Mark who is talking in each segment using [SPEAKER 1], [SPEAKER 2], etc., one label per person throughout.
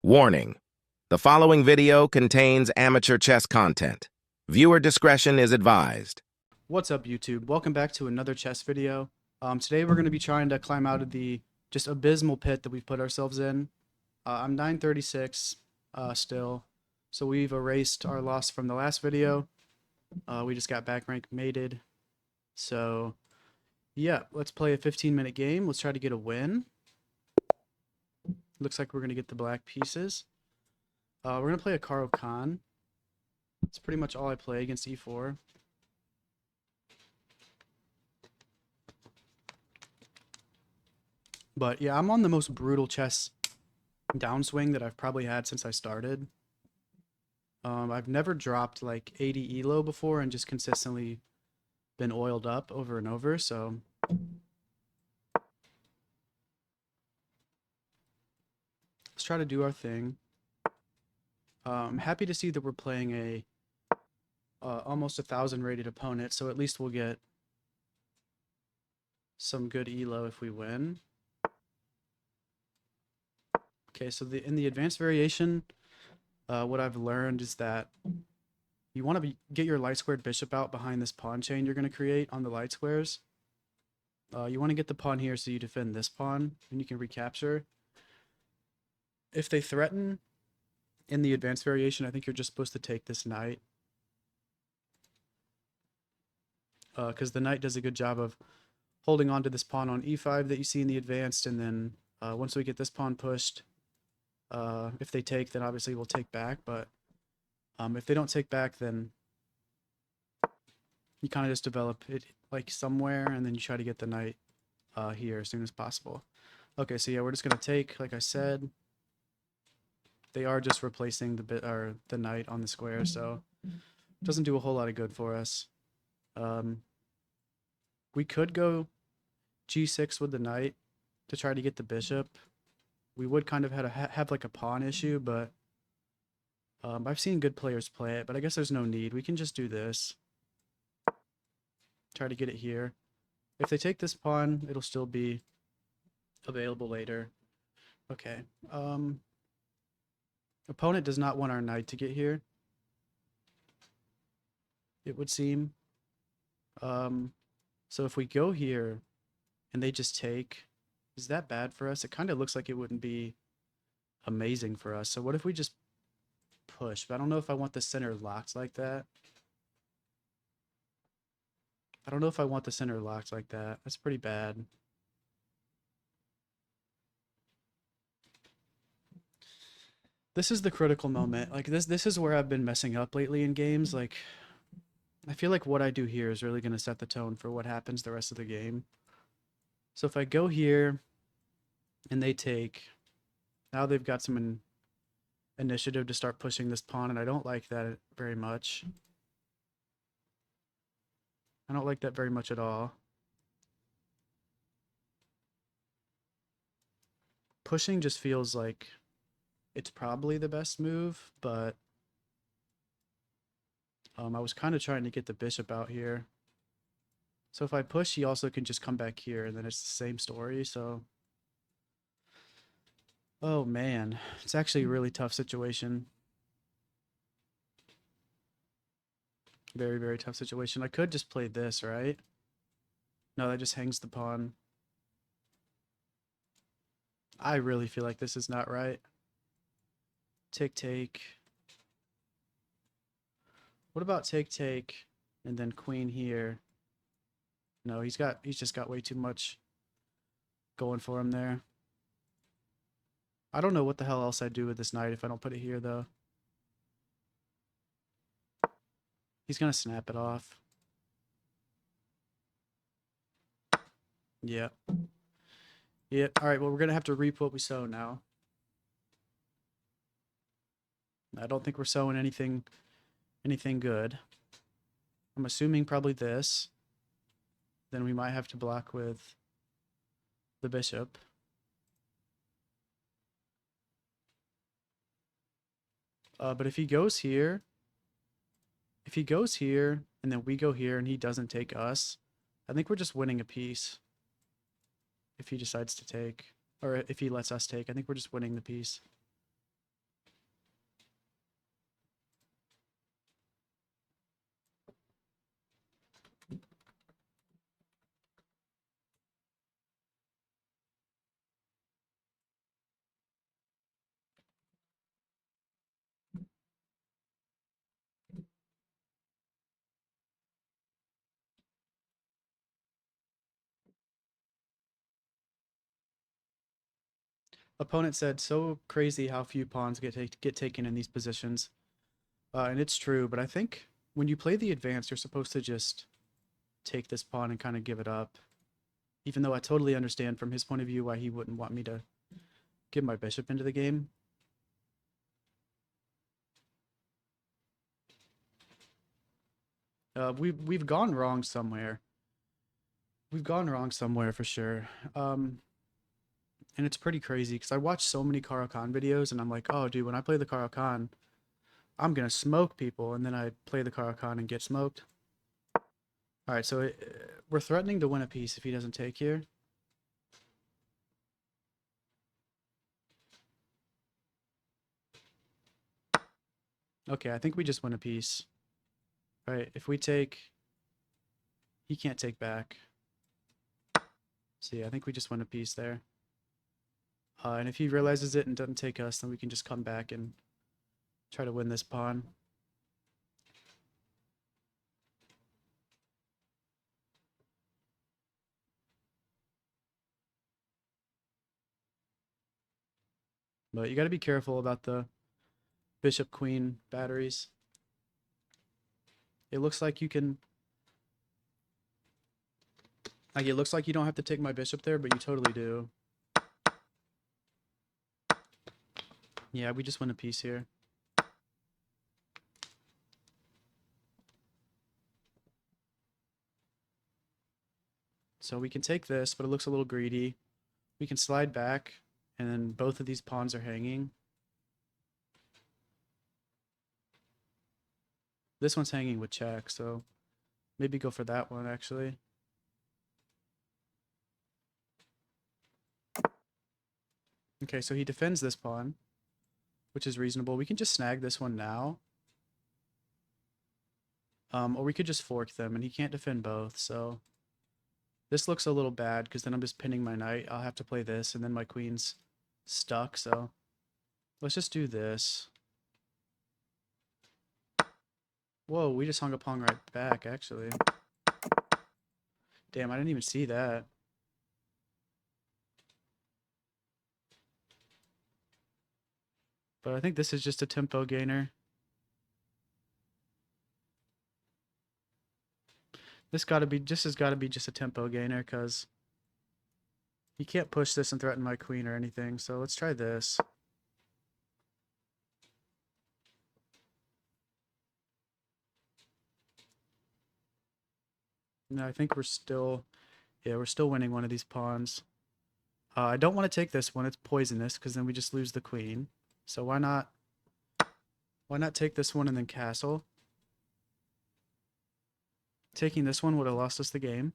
[SPEAKER 1] Warning: the following video contains amateur chess content. Viewer discretion is advised.
[SPEAKER 2] What's up, YouTube? Welcome back to another chess video. Today we're going to be trying to climb out of the just abysmal pit that we've put ourselves in. I'm 936 still, so we've erased our loss from the last video. We just got back rank mated. So yeah, let's play a 15-minute game. Let's try to get a win. Looks like we're going to get the black pieces. We're going to play a Caro-Kannt. It's pretty much all I play against e4. But yeah, I'm on the most brutal chess downswing that I've probably had since I started. I've never dropped like 80 elo before and just consistently been oiled up over and over, so let's try to do our thing. I'm happy to see that we're playing a almost 1,000 rated opponent, so at least we'll get some good elo if we win. Okay, so in the advanced variation, what I've learned is that you want to get your light squared bishop out behind this pawn chain you're going to create on the light squares. You want to get the pawn here so you defend this pawn and you can recapture. If they threaten in the advanced variation, I think you're just supposed to take this knight. Because the knight does a good job of holding on to this pawn on e5 that you see in the advanced, and then once we get this pawn pushed, if they take, then obviously we'll take back, but if they don't take back, then you kind of just develop it like somewhere, and then you try to get the knight here as soon as possible. Okay, so yeah, we're just going to take, like I said. They are just replacing the knight on the square, so it doesn't do a whole lot of good for us. We could go g6 with the knight to try to get the bishop. We would kind of have like a pawn issue, but I've seen good players play it, but I guess there's no need. We can just do this. Try to get it here. If they take this pawn, it'll still be available later. Okay. Opponent does not want our knight to get here, it would seem. So if we go here and they just take, is that bad for us? It kind of looks like it wouldn't be amazing for us. So what if we just push? But I don't know if I want the center locked like that. I don't know if I want the center locked like that. That's pretty bad. This is the critical moment. Like this is where I've been messing up lately in games. Like I feel like what I do here is really going to set the tone for what happens the rest of the game. So if I go here and they take, now they've got some initiative to start pushing this pawn, and I don't like that very much. I don't like that very much at all. Pushing just feels like it's probably the best move, but I was kind of trying to get the bishop out here. So if I push, he also can just come back here, and then it's the same story, so... Oh man, it's actually a really tough situation. Very, very tough situation. I could just play this, right? No, that just hangs the pawn. I really feel like this is not right. Take, take. What about take, take, and then queen here? No, he's just got way too much going for him there. I don't know what the hell else I'd do with this knight if I don't put it here, though. He's gonna snap it off. Yeah. Yeah. All right, well, we're gonna have to reap what we sow now. I don't think we're sowing anything good. I'm assuming probably this. Then we might have to block with the bishop. But if he goes here, and then we go here and he doesn't take us, I think we're just winning a piece. If he decides to take, or if he lets us take, I think we're just winning the piece. Opponent said, so crazy how few pawns get taken in these positions. And it's true, but I think when you play the advanced, you're supposed to just take this pawn and kind of give it up. Even though I totally understand from his point of view why he wouldn't want me to get my bishop into the game. We've gone wrong somewhere. We've gone wrong somewhere for sure. And it's pretty crazy because I watch so many Caro-Kannt videos and I'm like, oh, dude, when I play the Caro-Kannt, I'm gonna smoke people, and then I play the Caro-Kannt and get smoked. All right, so we're threatening to win a piece if he doesn't take here. Okay, I think we just win a piece. All right, if we take, he can't take back. See, I think we just win a piece there. And if he realizes it and doesn't take us, then we can just come back and try to win this pawn. But you got to be careful about the bishop queen batteries. It looks like you can, like, it looks like you don't have to take my bishop there, but you totally do. Yeah, we just win a piece here. So we can take this, but it looks a little greedy. We can slide back, and then both of these pawns are hanging. This one's hanging with check, so maybe go for that one, actually. Okay, so he defends this pawn, which is reasonable. We can just snag this one now. Or we could just fork them, and he can't defend both, so... This looks a little bad, because then I'm just pinning my knight. I'll have to play this, and then my queen's stuck, so... Let's just do this. Whoa, we just hung a pawn right back, actually. Damn, I didn't even see that. But I think this is just a tempo gainer. This has gotta be just a tempo gainer, because you can't push this and threaten my queen or anything, so let's try this. No, I think we're still winning one of these pawns. I don't want to take this one, it's poisonous, because then we just lose the queen. So why not take this one and then castle? Taking this one would have lost us the game.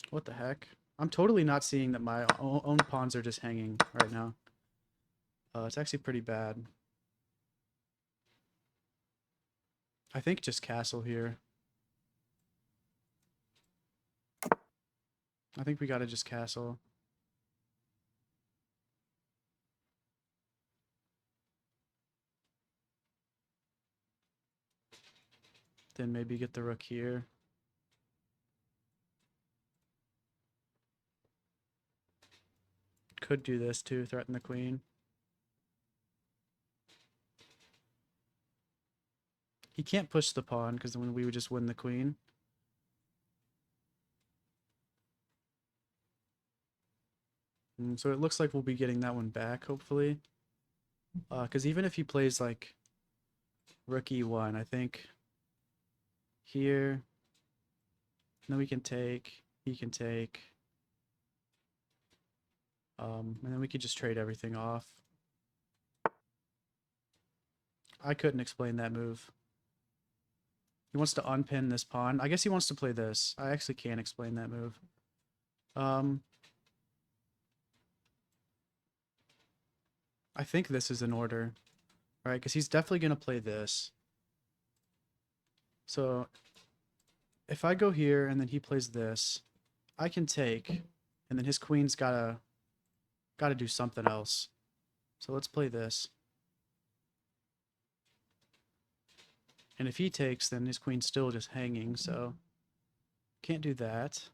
[SPEAKER 2] What the heck? I'm totally not seeing that my own pawns are just hanging right now. It's actually pretty bad. I think just castle here. I think we gotta just castle. Then maybe get the rook here. Could do this too, threaten the queen. He can't push the pawn, because then we would just win the queen. So it looks like we'll be getting that one back, hopefully. Because even if he plays, like, rook e1, I think here, and then we can take, he can take, and then we could just trade everything off. I couldn't explain that move. He wants to unpin this pawn. I guess he wants to play this. I actually can't explain that move. I think this is in order, right? Because he's definitely going to play this. So if I go here and then he plays this, I can take, and then his queen's gotta do something else. So let's play this. And if he takes, then his queen's still just hanging, so can't do that.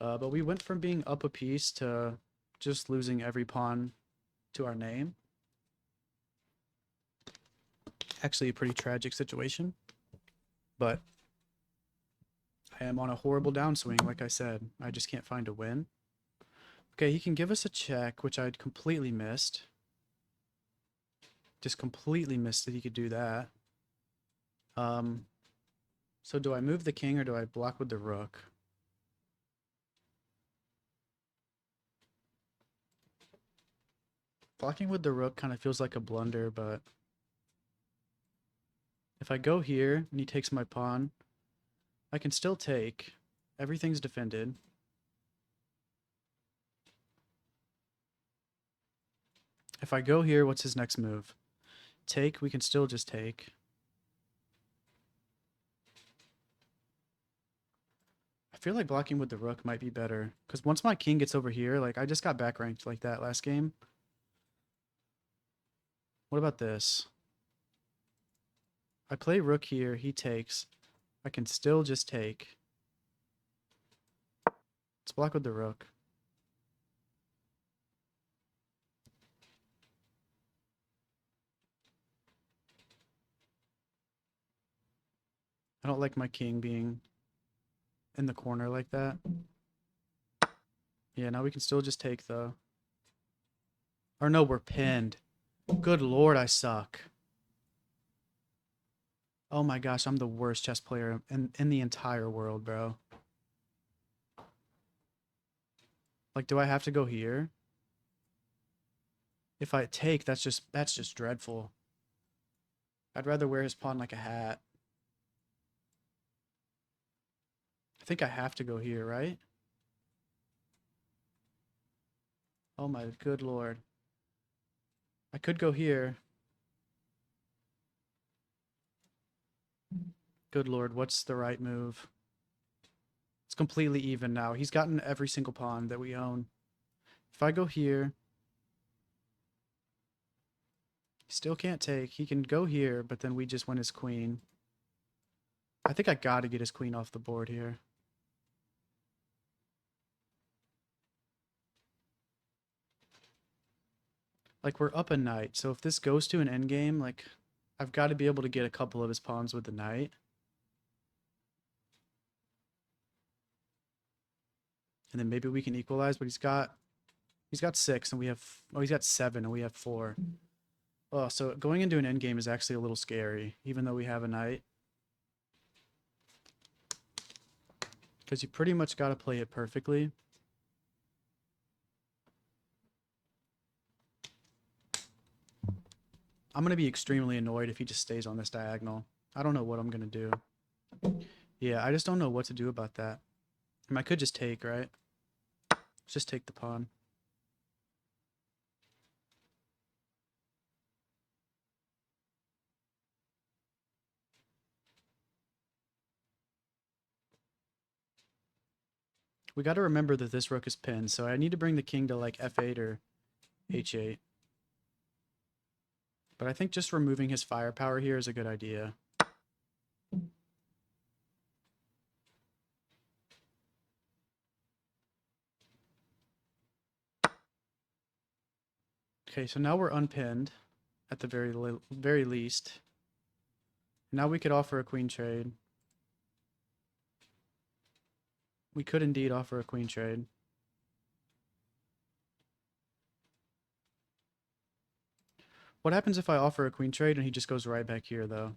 [SPEAKER 2] But we went from being up a piece to just losing every pawn to our name. Actually a pretty tragic situation. But I am on a horrible downswing, like I said. I just can't find a win. Okay, he can give us a check, which I'd completely missed. Just completely missed that he could do that. So do I move the king or do I block with the rook? Blocking with the rook kind of feels like a blunder, but if I go here and he takes my pawn, I can still take. Everything's defended. If I go here, what's his next move? Take, we can still just take. I feel like blocking with the rook might be better, because once my king gets over here, like I just got back ranked like that last game. What about this? I play rook here, he takes. I can still just take. Let's block with the rook. I don't like my king being in the corner like that. Yeah, now we can still just take though. Or no, we're pinned. Good lord, I suck. Oh my gosh, I'm the worst chess player in the entire world, bro. Like, do I have to go here? If I take, that's just dreadful. I'd rather wear his pawn like a hat. I think I have to go here, right? Oh my good lord. I could go here. Good lord, what's the right move? It's completely even now. He's gotten every single pawn that we own. If I go here, he still can't take. He can go here, but then we just win his queen. I think I gotta get his queen off the board here. Like, we're up a knight, so if this goes to an endgame, like, I've got to be able to get a couple of his pawns with the knight. And then maybe we can equalize, but he's got 6 and we have, oh, he's got 7 and we have 4. Oh, so going into an endgame is actually a little scary, even though we have a knight. Because you pretty much got to play it perfectly. I'm going to be extremely annoyed if he just stays on this diagonal. I don't know what I'm going to do. Yeah, I just don't know what to do about that. I mean, I could just take, right? Just take the pawn. We got to remember that this rook is pinned, so I need to bring the king to like f8 or h8. But I think just removing his firepower here is a good idea. Okay, so now we're unpinned at the very least. Now we could offer a queen trade. We could indeed offer a queen trade. What happens if I offer a queen trade and he just goes right back here, though?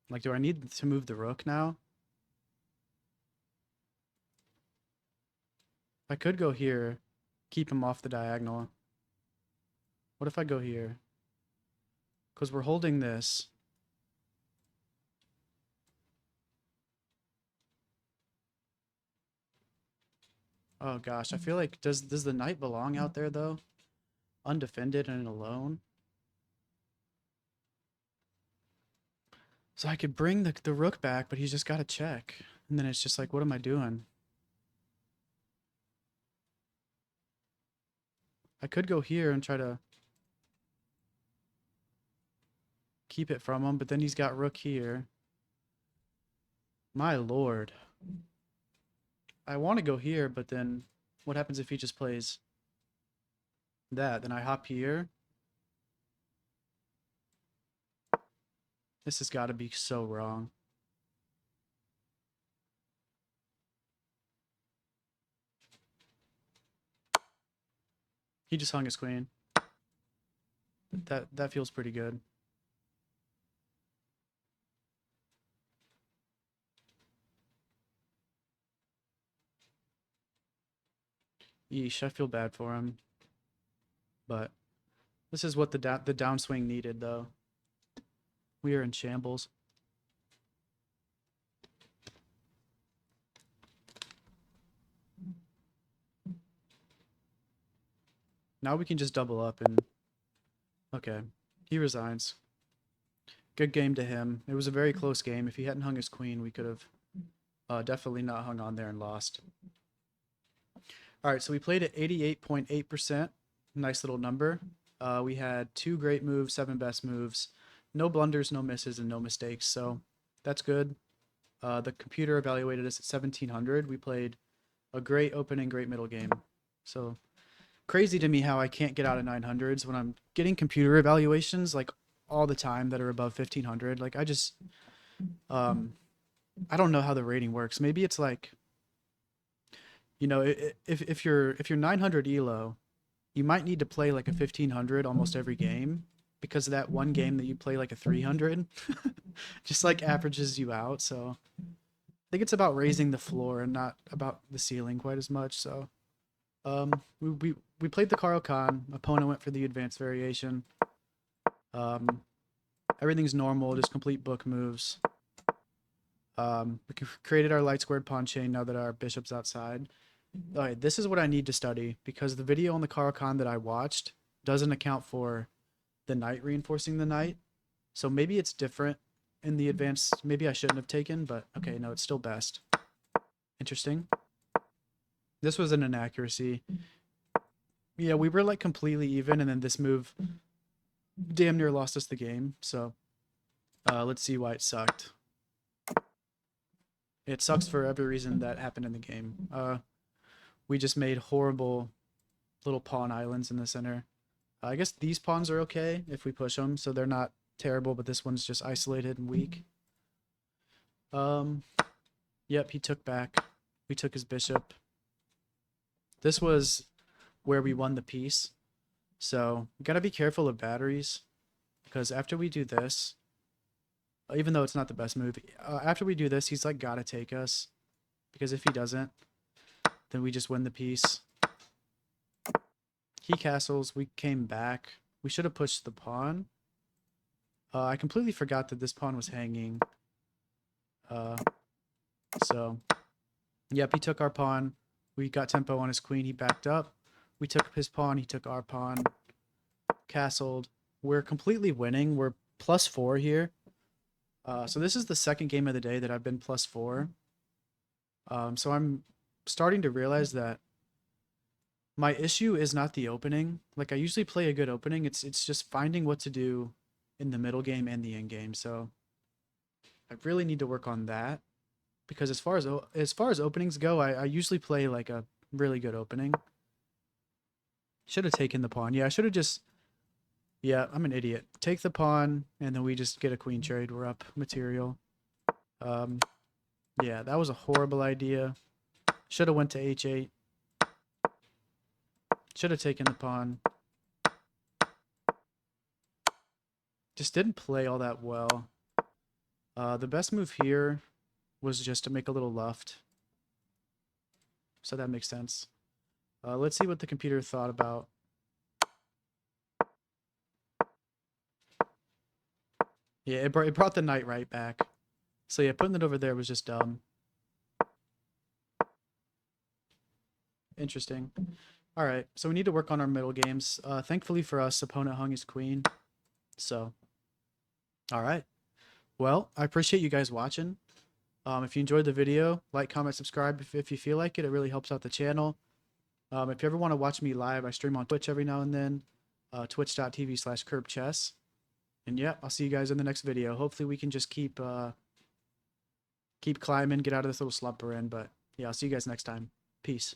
[SPEAKER 2] Like, do I need to move the rook now? I could go here, keep him off the diagonal. What if I go here? Because we're holding this. Oh gosh, I feel like, does the knight belong out there, though? Undefended and alone? So I could bring the rook back, but he's just got to check. And then it's just like, what am I doing? I could go here and try to... keep it from him, but then he's got rook here. My lord. I want to go here, but then what happens if he just plays that? Then I hop here. This has got to be so wrong. He just hung his queen. That feels pretty good. Yeesh, I feel bad for him. But this is what the downswing needed, though. We are in shambles. Now we can just double up and... Okay. He resigns. Good game to him. It was a very close game. If he hadn't hung his queen, we could have definitely not hung on there and lost. All right, so we played at 88.8%. Nice little number. We had 2 great moves, 7 best moves. No blunders, no misses, and no mistakes. So that's good. The computer evaluated us at 1700. We played a great opening, great middle game. So crazy to me how I can't get out of 900s when I'm getting computer evaluations like all the time that are above 1500. Like I just, I don't know how the rating works. Maybe it's like, you know, if you're 900 elo, you might need to play like a 1500 almost every game because of that one game that you play like a 300 just like averages you out. So I think it's about raising the floor and not about the ceiling quite as much. So we played the Caro-Kannt. Opponent went for the advanced variation. Everything's normal, just complete book moves. We created our light squared pawn chain now that our bishop's outside. Alright, this is what I need to study because the video on the Caro-Kannt that I watched doesn't account for the knight reinforcing the knight. So maybe it's different in the advanced. Maybe I shouldn't have taken, but okay, no, it's still best. Interesting. This was an inaccuracy. Yeah, we were like completely even, and then this move damn near lost us the game. So let's see why it sucked. It sucks for every reason that happened in the game. We just made horrible little pawn islands in the center. I guess these pawns are okay if we push them, so they're not terrible, but this one's just isolated and weak. Yep, he took back. We took his bishop. This was where we won the piece. So we gotta be careful of batteries because after we do this, even though it's not the best move, after we do this, he's like gotta take us because if he doesn't, then we just win the piece. He castles. We came back. We should have pushed the pawn. I completely forgot that this pawn was hanging. So, yep, he took our pawn. We got tempo on his queen. He backed up. We took his pawn. He took our pawn. Castled. We're completely winning. We're +4 here. So this is the second game of the day that I've been +4. So I'm starting to realize that my issue is not the opening. Like I usually play a good opening. It's just finding what to do in the middle game and the end game. So I really need to work on that because as far as openings go, I usually play like a really good opening. Should have taken the pawn. Yeah, I should have just. Yeah, I'm an idiot. Take the pawn and then we just get a queen trade. We're up material. Yeah, that was a horrible idea. Should have went to h8. Should have taken the pawn. Just didn't play all that well. The best move here was just to make a little left. So that makes sense. Let's see what the computer thought about. Yeah, it brought the knight right back. So yeah, putting it over there was just dumb. Interesting. All right, so we need to work on our middle games. Thankfully for us, opponent hung his queen. So, all right. Well, I appreciate you guys watching. If you enjoyed the video, like, comment, subscribe if you feel like it. It really helps out the channel. If you ever want to watch me live, I stream on Twitch every now and then. Twitch.tv/curbchess. And yeah, I'll see you guys in the next video. Hopefully we can just keep climbing, get out of this little slump we're in. But yeah, I'll see you guys next time. Peace.